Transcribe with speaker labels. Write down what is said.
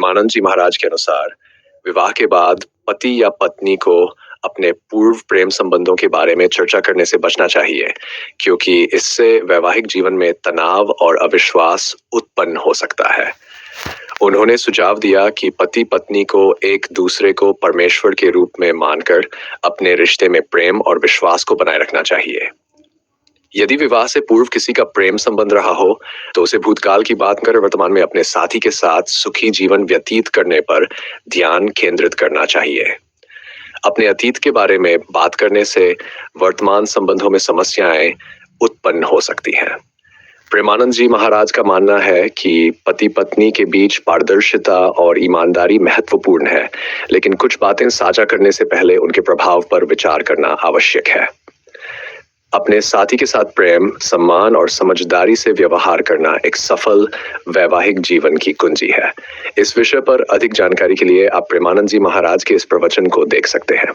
Speaker 1: प्रेमानंद जी महाराज के अनुसार विवाह के बाद पति या पत्नी को अपने पूर्व प्रेम संबंधों के बारे में चर्चा करने से बचना चाहिए, क्योंकि इससे वैवाहिक जीवन में तनाव और अविश्वास उत्पन्न हो सकता है। उन्होंने सुझाव दिया कि पति पत्नी को एक दूसरे को परमेश्वर के रूप में मानकर अपने रिश्ते में प्रेम और विश्वास को बनाए रखना चाहिए। यदि विवाह से पूर्व किसी का प्रेम संबंध रहा हो तो उसे भूतकाल की बात कर वर्तमान में अपने साथी के साथ सुखी जीवन व्यतीत करने पर ध्यान केंद्रित करना चाहिए। अपने अतीत के बारे में बात करने से वर्तमान संबंधों में समस्याएं उत्पन्न हो सकती हैं। प्रेमानंद जी महाराज का मानना है कि पति पत्नी के बीच पारदर्शिता और ईमानदारी महत्वपूर्ण है, लेकिन कुछ बातें साझा करने से पहले उनके प्रभाव पर विचार करना आवश्यक है। अपने साथी के साथ प्रेम, सम्मान और समझदारी से व्यवहार करना एक सफल वैवाहिक जीवन की कुंजी है। इस विषय पर अधिक जानकारी के लिए आप प्रेमानंद जी महाराज के इस प्रवचन को देख सकते हैं।